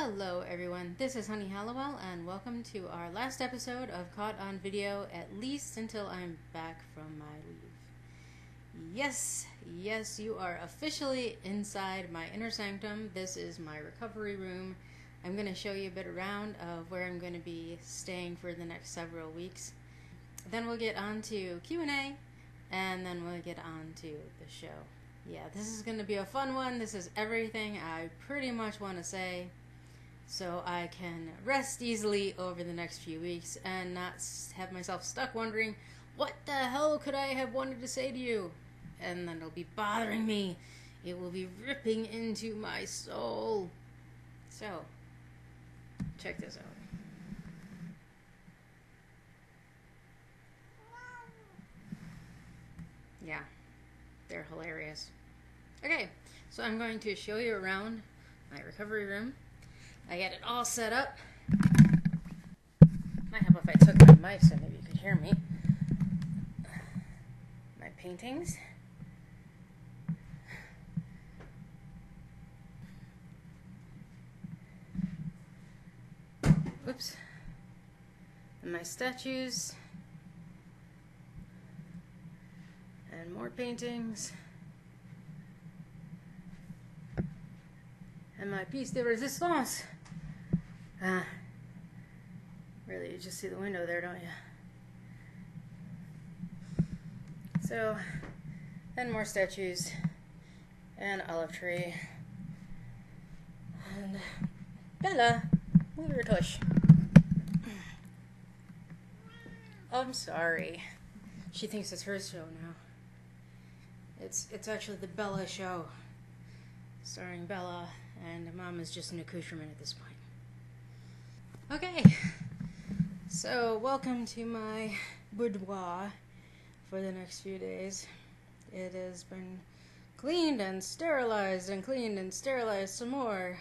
Hello everyone, this is Honey Halliwell and welcome to our last episode of Caught on Video, at least until I'm back from my leave. Yes, you are officially inside my inner sanctum. This is my recovery room. I'm going to show you a bit around of where I'm going to be staying for the next several weeks. Then we'll get on to Q&A and then we'll get on to the show. Yeah, this is going to be a fun one. This is everything I pretty much want to say, so I can rest easily over the next few weeks and not have myself stuck wondering, what the hell could I have wanted to say to you? And then it'll be bothering me. It will be ripping into my soul. So, check this out. Yeah, they're hilarious. Okay, so I'm going to show you around my recovery room. I got it all set up. Might help if I took my mic so maybe you could hear me. My paintings. Oops. And my statues. And more paintings. And my piece de resistance. Really, you just see the window there, don't you? So, and more statues. And olive tree. And Bella, move your tush. I'm sorry. She thinks it's her show now. It's actually the Bella show, starring Bella, and Mom is just an accoutrement at this point. Okay, so welcome to my boudoir for the next few days. It has been cleaned and sterilized some more.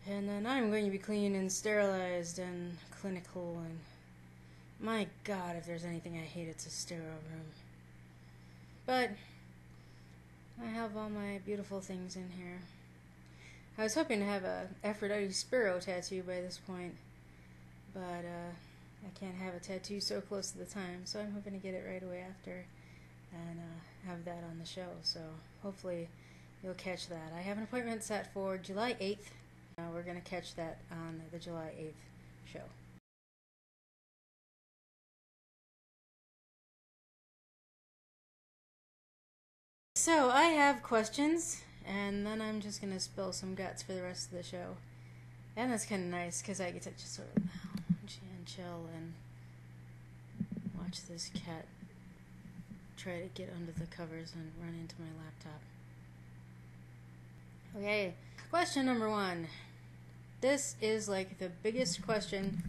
And then I'm going to be cleaned and sterilized and clinical, and my God, if there's anything I hate, it's a sterile room. But I have all my beautiful things in here. I was hoping to have a Aphrodite Sparrow tattoo by this point, but I can't have a tattoo so close to the time, so I'm hoping to get it right away after and have that on the show, so hopefully you'll catch that. I have an appointment set for July 8th. We're going to catch that on the July 8th show. So I have questions, and then I'm just going to spill some guts for the rest of the show. And that's kind of nice, because I get to just sort of lounge and chill and watch this cat try to get under the covers and run into my laptop. Okay, question number 1. This is like the biggest question.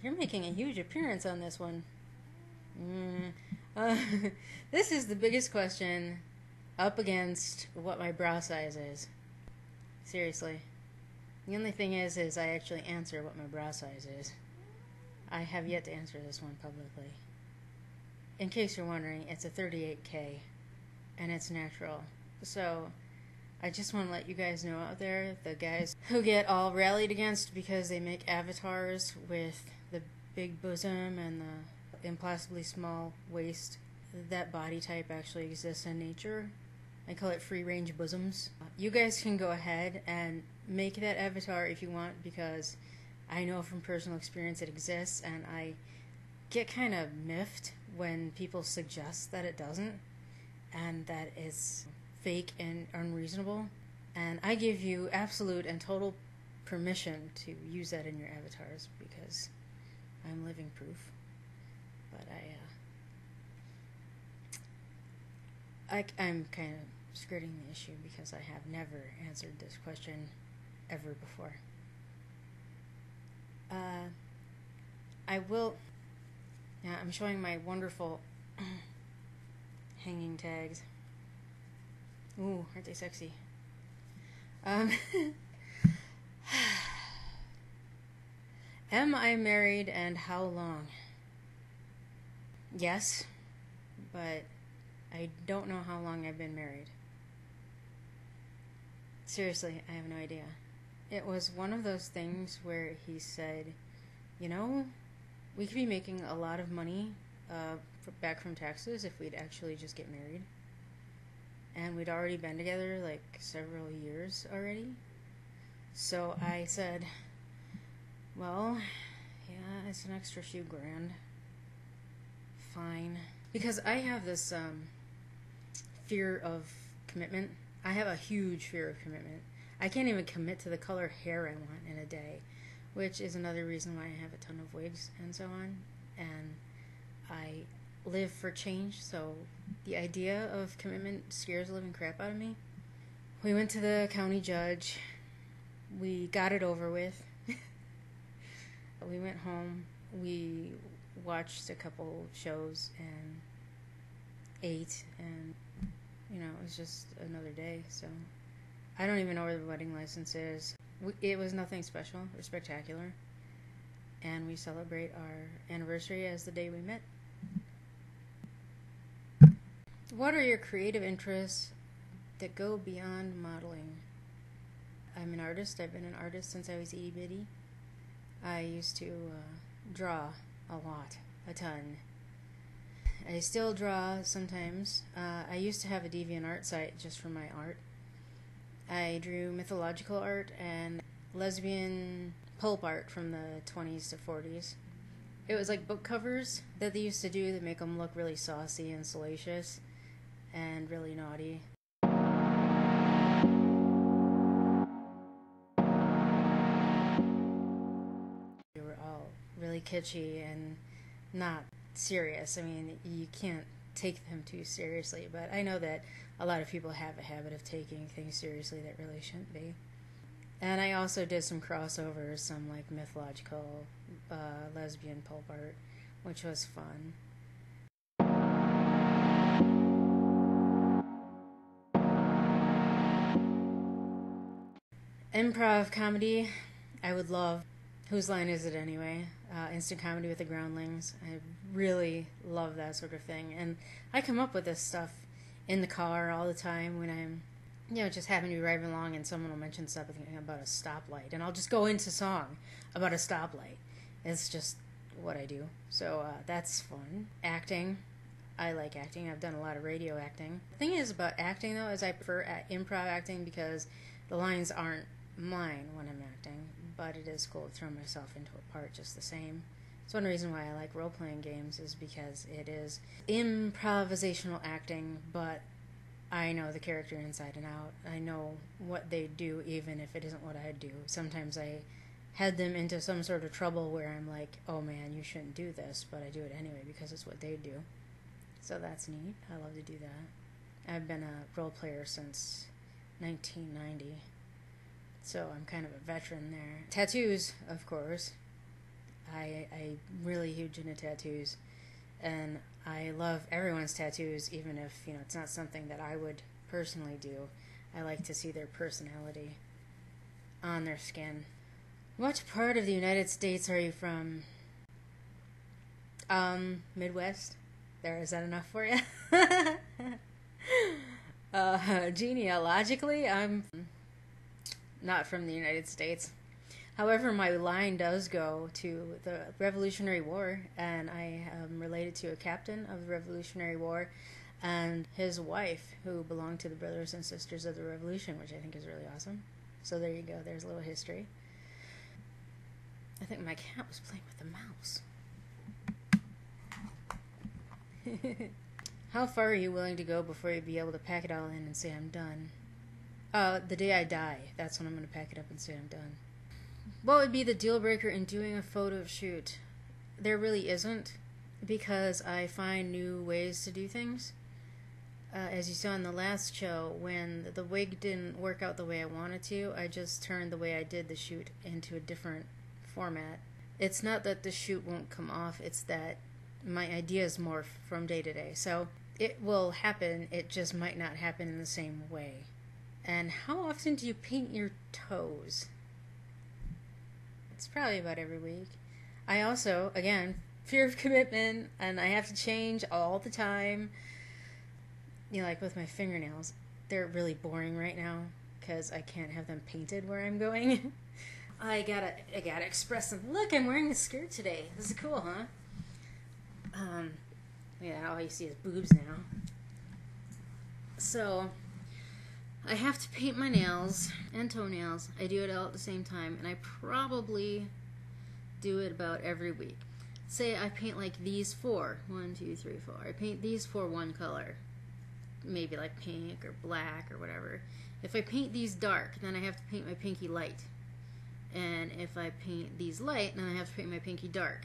You're making a huge appearance on this one. This is the biggest question up against what my bra size is. Seriously. The only thing is I actually answer what my bra size is. I have yet to answer this one publicly. In case you're wondering, it's a 38K, and it's natural. So, I just want to let you guys know out there, the guys who get all rallied against because they make avatars with the big bosom and the impossibly small waist, that body type actually exists in nature. I call it free-range bosoms. You guys can go ahead and make that avatar if you want, because I know from personal experience it exists, and I get kind of miffed when people suggest that it doesn't, and that it's fake and unreasonable. And I give you absolute and total permission to use that in your avatars, because I'm living proof. But I'm kind of skirting the issue because I have never answered this question ever before. I will. Yeah, I'm showing my wonderful hanging tags. Ooh, aren't they sexy? Am I married, and how long? Yes, but I don't know how long I've been married. Seriously, I have no idea. It was one of those things where he said, you know, we could be making a lot of money back from taxes if we'd actually just get married. And we'd already been together like several years already. So I said, well, yeah, it's an extra few grand. Fine. Because I have this fear of commitment. I have a huge fear of commitment. I can't even commit to the color hair I want in a day, which is another reason why I have a ton of wigs and so on. And I live for change, so the idea of commitment scares the living crap out of me. We went to the county judge. We got it over with. We went home. We watched a couple shows and ate, and you know, it was just another day. So I don't even know where the wedding license is. It was nothing special or spectacular, and we celebrate our anniversary as the day we met. What are your creative interests that go beyond modeling? I'm an artist. I've been an artist since I was itty bitty. I used to draw a lot, a ton. I still draw sometimes. I used to have a DeviantArt site just for my art. I drew mythological art and lesbian pulp art from the 20s to 40s. It was like book covers that they used to do that make them look really saucy and salacious and really naughty. They were all really kitschy and not serious. I mean, you can't take them too seriously, but I know that a lot of people have a habit of taking things seriously that really shouldn't be. And I also did some crossovers, some like mythological lesbian pulp art, which was fun. Improv comedy, I would love. Whose line is it anyway? Instant comedy with the Groundlings. I really love that sort of thing. And I come up with this stuff in the car all the time when I'm, you know, just happen to be driving along and someone will mention something about a stoplight. And I'll just go into song about a stoplight. It's just what I do. So that's fun. Acting. I like acting. I've done a lot of radio acting. The thing is about acting, though, is I prefer improv acting because the lines aren't mine when I'm acting, but it is cool to throw myself into a part just the same. It's one reason why I like role-playing games, is because it is improvisational acting, but I know the character inside and out. I know what they do, even if it isn't what I do. Sometimes I head them into some sort of trouble where I'm like, oh man, you shouldn't do this, but I do it anyway because it's what they do. So that's neat. I love to do that. I've been a role player since 1990. So I'm kind of a veteran there. Tattoos, of course. I'm really huge into tattoos. And I love everyone's tattoos, even if, you know, it's not something that I would personally do. I like to see their personality on their skin. What part of the United States are you from? Midwest. There, is that enough for you? Genealogically, I'm not from the United States. However, my line does go to the Revolutionary War, and I am related to a captain of the Revolutionary War and his wife, who belonged to the Brothers and Sisters of the Revolution, which I think is really awesome. So there you go. There's a little history. I think my cat was playing with the mouse. How far are you willing to go before you'd be able to pack it all in and say, I'm done? The day I die, that's when I'm going to pack it up and say I'm done. What would be the deal breaker in doing a photo shoot? There really isn't, because I find new ways to do things. As you saw in the last show, when the wig didn't work out the way I wanted to, I just turned the way I did the shoot into a different format. It's not that the shoot won't come off, it's that my ideas morph from day to day. So it will happen, it just might not happen in the same way. And how often do you paint your toes? It's probably about every week. I also, again, fear of commitment, and I have to change all the time. like with my fingernails, they're really boring right now because I can't have them painted where I'm going. I gotta express them. Look, I'm wearing a skirt today. This is cool, huh? Yeah, all you see is boobs now. So, I have to paint my nails and toenails. I do it all at the same time, and I probably do it about every week. Say I paint like these four. 1, 2, 3, 4. I paint these for one color. Maybe like pink or black or whatever. If I paint these dark, then I have to paint my pinky light. And if I paint these light, then I have to paint my pinky dark.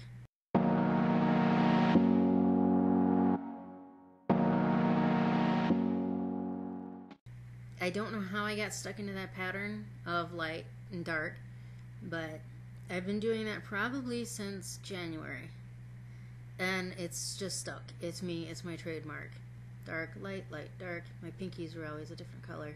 I don't know how I got stuck into that pattern of light and dark, but I've been doing that probably since January. And it's just stuck. It's me, it's my trademark. Dark, light, light, dark. My pinkies are always a different color.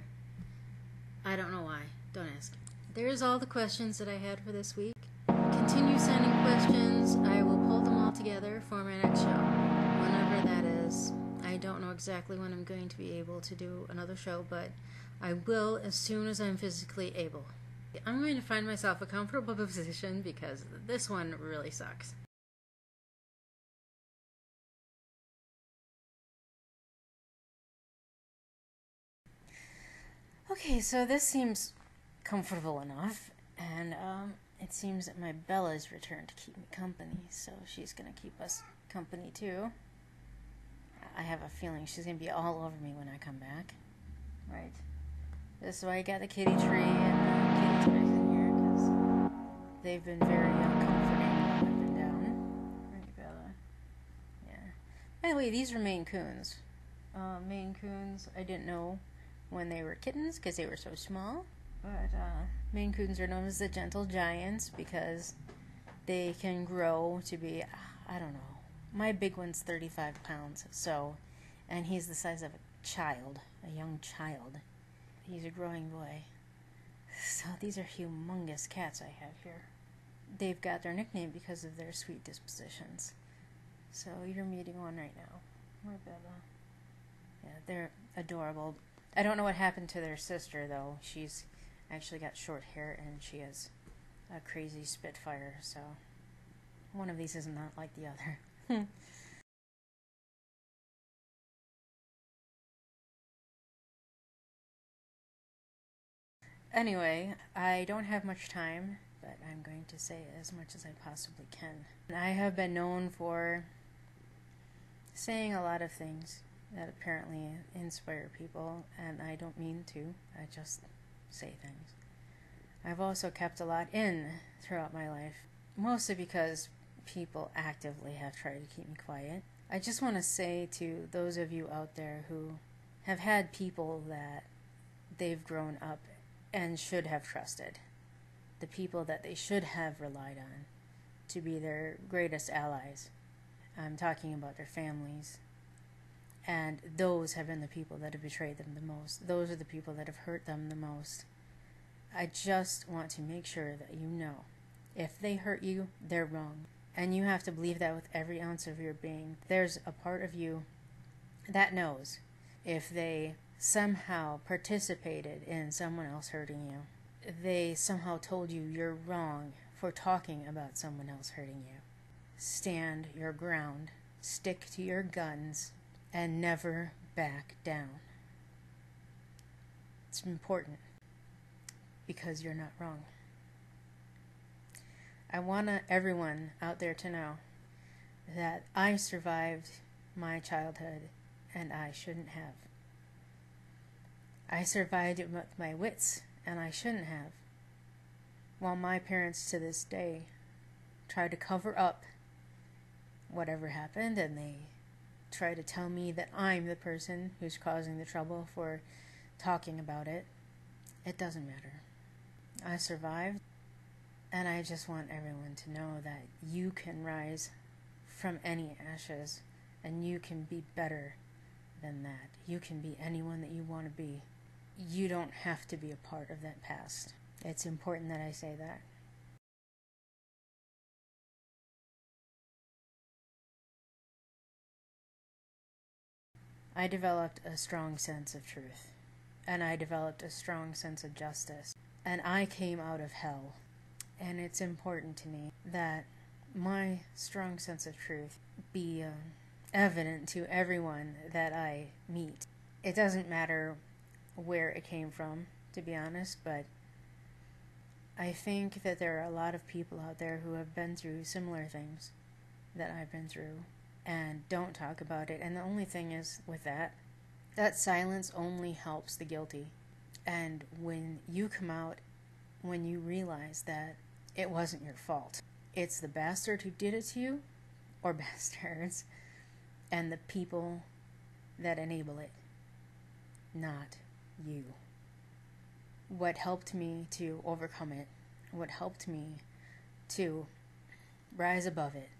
I don't know why. Don't ask. There's all the questions that I had for this week. Continue sending questions. I will pull them all together for my next show. Whenever that is. I don't know exactly when I'm going to be able to do another show, but I will as soon as I'm physically able. I'm going to find myself a comfortable position because this one really sucks. Okay, so this seems comfortable enough, and it seems that my Bella's returned to keep me company, so she's going to keep us company too. I have a feeling she's going to be all over me when I come back. Right. This is why I got the kitty tree and the kitty toys in here, because they've been very comforting while I've been down. Right, Bella? Yeah. By the way, these are Maine Coons. Maine Coons, I didn't know when they were kittens because they were so small. But Maine Coons are known as the gentle giants because they can grow to be, I don't know. My big one's 35 pounds, so, and he's the size of a child, a young child. He's a growing boy. So these are humongous cats I have here. They've got their nickname because of their sweet dispositions. So you're meeting one right now. My Bella. Yeah, they're adorable. I don't know what happened to their sister, though. She's actually got short hair, and she has a crazy Spitfire, so one of these is not like the other. Anyway, I don't have much time, but I'm going to say as much as I possibly can. I have been known for saying a lot of things that apparently inspire people, and I don't mean to. I just say things. I've also kept a lot in throughout my life, mostly because people actively have tried to keep me quiet. I just want to say to those of you out there who have had people that they've grown up and should have trusted, the people that they should have relied on to be their greatest allies. I'm talking about their families. And those have been the people that have betrayed them the most. Those are the people that have hurt them the most. I just want to make sure that you know, if they hurt you, they're wrong. And you have to believe that with every ounce of your being. There's a part of you that knows if they somehow participated in someone else hurting you. They somehow told you you're wrong for talking about someone else hurting you. Stand your ground. Stick to your guns. And never back down. It's important because you're not wrong. I want everyone out there to know that I survived my childhood and I shouldn't have. I survived it with my wits and I shouldn't have. While my parents to this day try to cover up whatever happened, and they try to tell me that I'm the person who's causing the trouble for talking about it. It doesn't matter. I survived, and I just want everyone to know that you can rise from any ashes, and you can be better than that. You can be anyone that you want to be. You don't have to be a part of that past. It's important that I say that. I developed a strong sense of truth, and I developed a strong sense of justice, and I came out of hell. And it's important to me that my strong sense of truth be evident to everyone that I meet. It doesn't matter where it came from, to be honest, but I think that there are a lot of people out there who have been through similar things that I've been through and don't talk about it. And the only thing is with that silence only helps the guilty. And when you come out, when you realize that it wasn't your fault, it's the bastard who did it to you, or bastards, and the people that enable it, not you. What helped me to overcome it, what helped me to rise above it,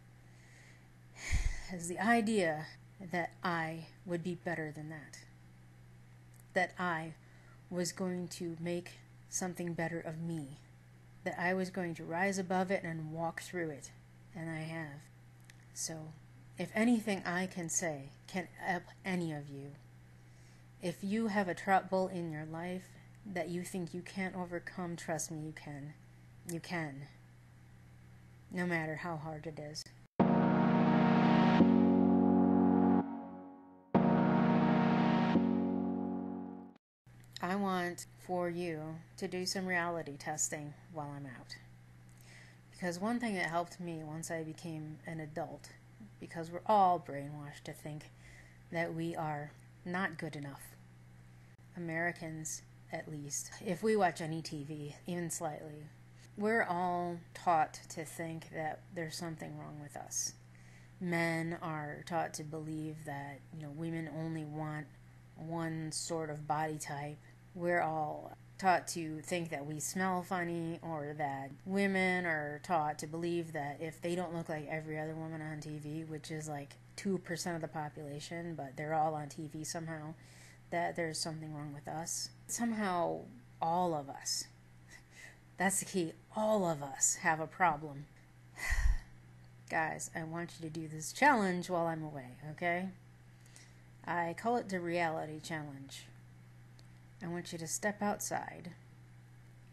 is the idea that I would be better than that. That I was going to make something better of me. That I was going to rise above it and walk through it. And I have. So, if anything I can say can help any of you, if you have a trouble in your life that you think you can't overcome, trust me, you can. You can. No matter how hard it is. I want for you to do some reality testing while I'm out. Because one thing that helped me once I became an adult, because we're all brainwashed to think that we are not good enough. Americans, at least, if we watch any TV, even slightly, we're all taught to think that there's something wrong with us. Men are taught to believe that, women only want one sort of body type. We're all taught to think that we smell funny, or that women are taught to believe that if they don't look like every other woman on TV, which is like 2% of the population, but they're all on TV somehow, that there's something wrong with us. Somehow, all of us, that's the key, all of us have a problem. Guys, I want you to do this challenge while I'm away, okay? I call it the reality challenge. I want you to step outside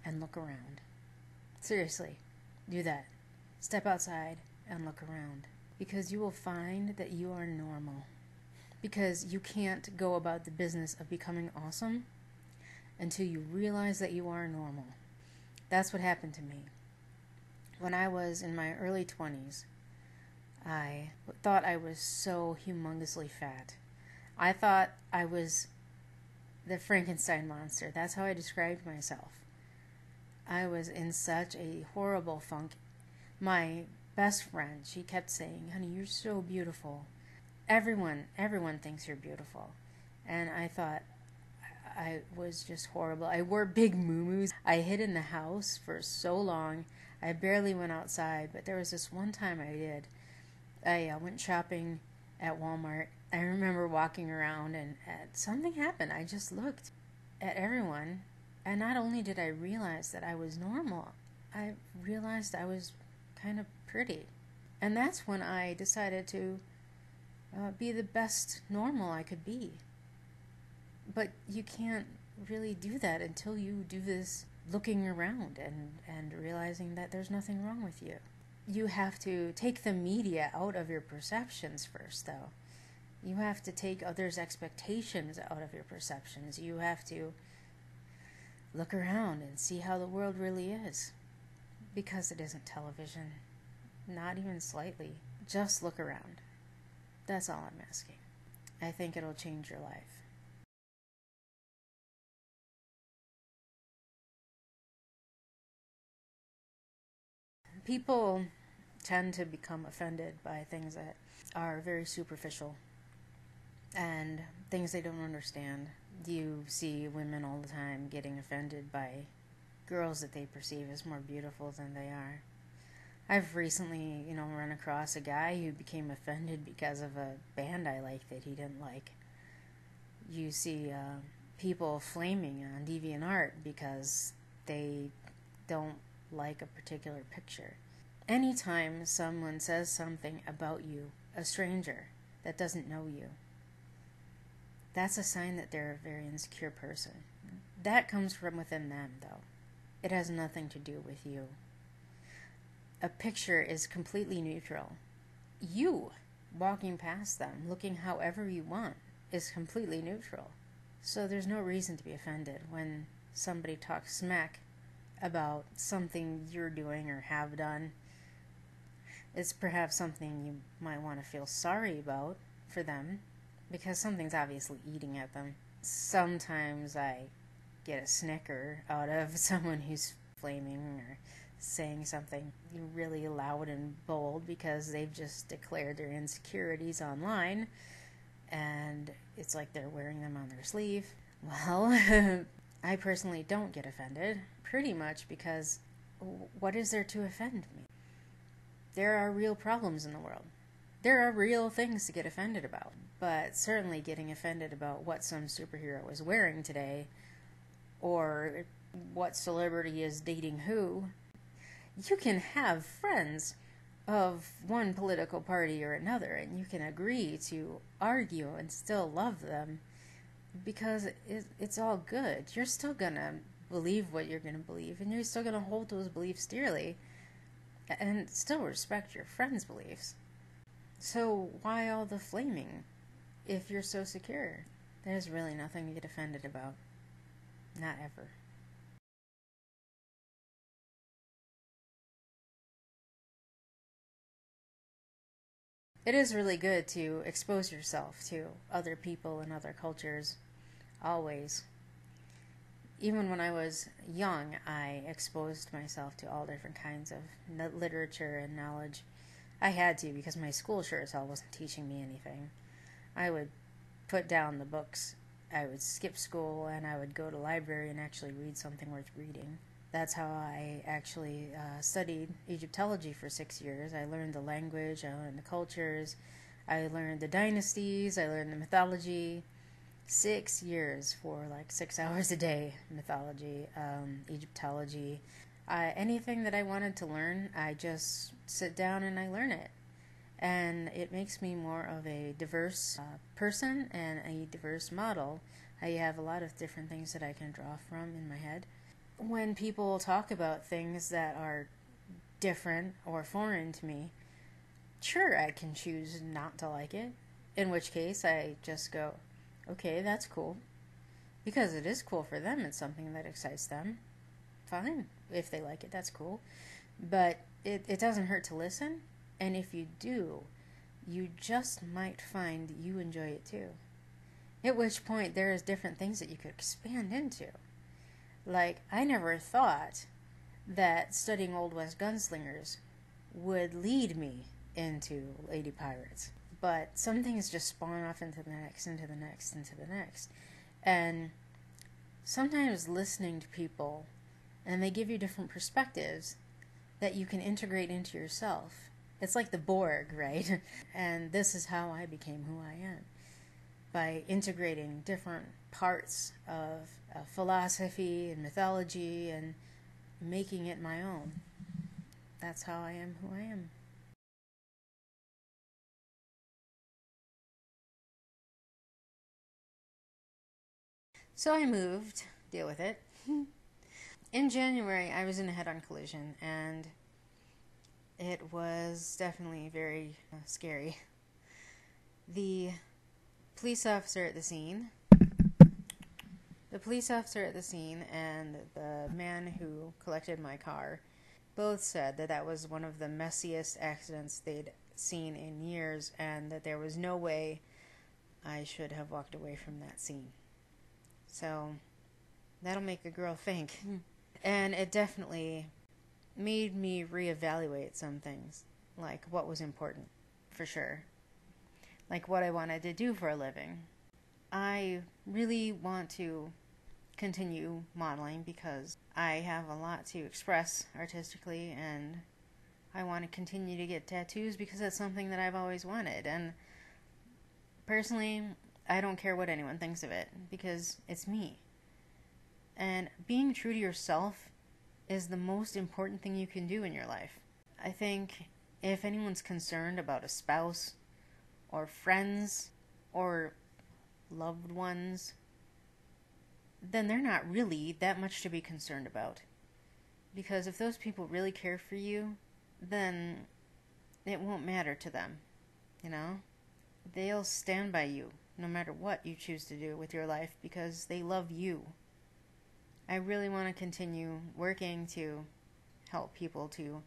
and look around. Seriously, do that. Step outside and look around. Because you will find that you are normal. Because you can't go about the business of becoming awesome until you realize that you are normal. That's what happened to me. When I was in my early 20s, I thought I was so humongously fat. I thought I was the Frankenstein monster. That's how I described myself. I was in such a horrible funk. My best friend, she kept saying, "Honey, you're so beautiful. Everyone thinks you're beautiful." And I thought I was just horrible. I wore big muumuus. I hid in the house for so long. I barely went outside, but there was this one time I did. I went shopping at Walmart. I remember walking around and something happened. I just looked at everyone, and not only did I realize that I was normal, I realized I was kind of pretty. And that's when I decided to be the best normal I could be. But you can't really do that until you do this looking around and realizing that there's nothing wrong with you. You have to take the media out of your perceptions first, though. You have to take others' expectations out of your perceptions. You have to look around and see how the world really is. Because it isn't television. Not even slightly. Just look around. That's all I'm asking. I think it'll change your life. People tend to become offended by things that are very superficial and things they don't understand. You see women all the time getting offended by girls that they perceive as more beautiful than they are. I've recently, run across a guy who became offended because of a band I like that he didn't like. You see people flaming on DeviantArt because they don't like a particular picture. Anytime someone says something about you, a stranger that doesn't know you, That's a sign that they're a very insecure person. That comes from within them, though. It has nothing to do with you. A picture is completely neutral. You, walking past them, looking however you want, is completely neutral. So there's no reason to be offended when somebody talks smack about something you're doing or have done. It's perhaps something you might want to feel sorry about for them, because something's obviously eating at them. Sometimes I get a snicker out of someone who's flaming or saying something really loud and bold because they've just declared their insecurities online, and it's like they're wearing them on their sleeve. Well, I personally don't get offended, pretty much because what is there to offend me? There are real problems in the world. There are real things to get offended about. But certainly getting offended about what some superhero is wearing today, or what celebrity is dating who, you can have friends of one political party or another, and you can agree to argue and still love them, because it's all good. You're still gonna believe what you're gonna believe, and you're still gonna hold those beliefs dearly, and still respect your friends' beliefs. So why all the flaming if you're so secure? There's really nothing to get offended about. Not ever. It is really good to expose yourself to other people and other cultures, always. Even when I was young, I exposed myself to all different kinds of literature and knowledge. I had to, because my school sure as hell wasn't teaching me anything. I would put down the books, I would skip school, and I would go to the library and actually read something worth reading. That's how I actually studied Egyptology for 6 years. I learned the language, I learned the cultures, I learned the dynasties, I learned the mythology. 6 years for like 6 hours a day. Mythology, Egyptology. Anything that I wanted to learn, I just sit down and I learn it. And it makes me more of a diverse person and a diverse model. I have a lot of different things that I can draw from in my head. When people talk about things that are different or foreign to me, sure, I can choose not to like it. In which case, I just go, okay, that's cool. Because it is cool for them, it's something that excites them. Fine. If they like it, that's cool. But it doesn't hurt to listen. And if you do, you just might find you enjoy it too. At which point, there is different things that you could expand into. Like, I never thought that studying Old West gunslingers would lead me into Lady Pirates. But some things just spawn off into the next, into the next, into the next. And sometimes listening to people, and they give you different perspectives that you can integrate into yourself. It's like the Borg, right? And this is how I became who I am. By integrating different parts of philosophy and mythology and making it my own. That's how I am who I am. So I moved, deal with it. In January, I was in a head-on collision, and it was definitely very scary. The police officer at the scene and the man who collected my car both said that that was one of the messiest accidents they'd seen in years, and that there was no way I should have walked away from that scene. So that'll make a girl think. And it definitely made me reevaluate some things, like what was important, for sure. Like what I wanted to do for a living. I really want to continue modeling because I have a lot to express artistically, and I want to continue to get tattoos because that's something that I've always wanted. And personally, I don't care what anyone thinks of it because it's me. And being true to yourself is the most important thing you can do in your life. I think if anyone's concerned about a spouse or friends or loved ones, then they're not really that much to be concerned about. Because if those people really care for you, then it won't matter to them, you know? They'll stand by you no matter what you choose to do with your life because they love you. I really want to continue working to help people to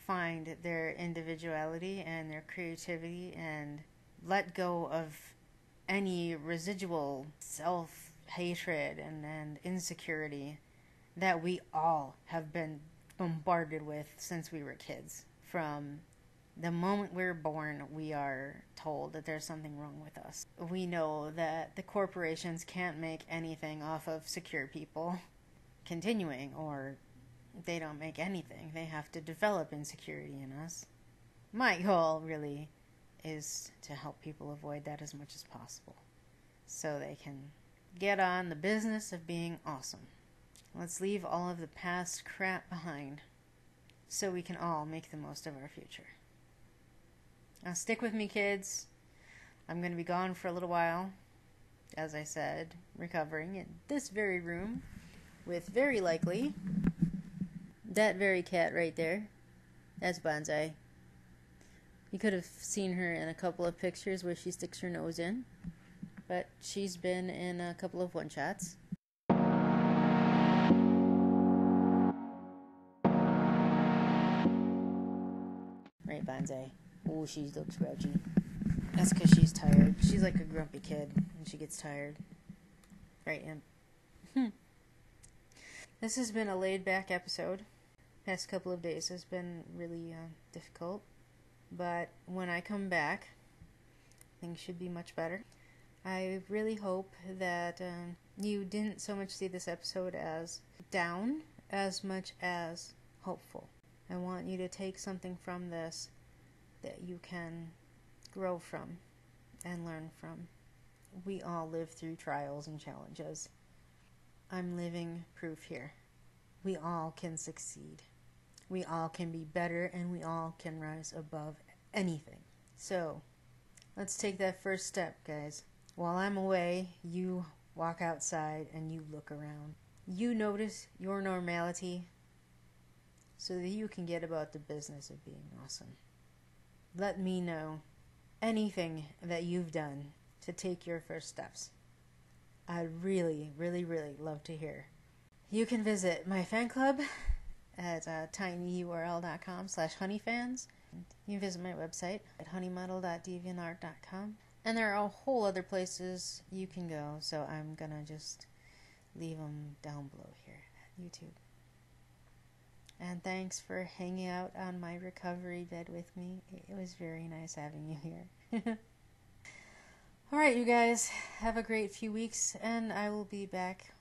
find their individuality and their creativity and let go of any residual self-hatred and insecurity that we all have been bombarded with since we were kids. From the moment we're born, we are told that there's something wrong with us. We know that the corporations can't make anything off of secure people continuing, or they don't make anything. They have to develop insecurity in us. My goal really is to help people avoid that as much as possible so they can get on the business of being awesome. Let's leave all of the past crap behind so we can all make the most of our future. Now stick with me, kids. I'm going to be gone for a little while, as I said, recovering in this very room with very likely that very cat right there. That's Bonsai. You could have seen her in a couple of pictures where she sticks her nose in, but she's been in a couple of one-shots. Right, Bonsai. Oh, she looks grouchy. That's because she's tired. She's like a grumpy kid when she gets tired. Right, Imp? This has been a laid-back episode. Past couple of days has been really difficult. But when I come back, things should be much better. I really hope that you didn't so much see this episode as down as much as hopeful. I want you to take something from this that you can grow from and learn from. We all live through trials and challenges. I'm living proof here. We all can succeed. We all can be better, and we all can rise above anything. So, let's take that first step, guys. While I'm away, you walk outside and you look around. You notice your normality so that you can get about the business of being awesome. Let me know anything that you've done to take your first steps. I'd really, really, really love to hear. You can visit my fan club at tinyurl.com/honeyfans. You can visit my website at honeymodel.deviantart.com. And there are a whole other places you can go, so I'm gonna just leave them down below here at YouTube. And thanks for hanging out on my recovery bed with me. It was very nice having you here. Alright, you guys, have a great few weeks, and I will be back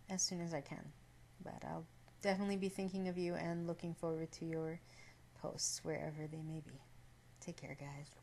as soon as I can. But I'll definitely be thinking of you and looking forward to your posts wherever they may be. Take care, guys.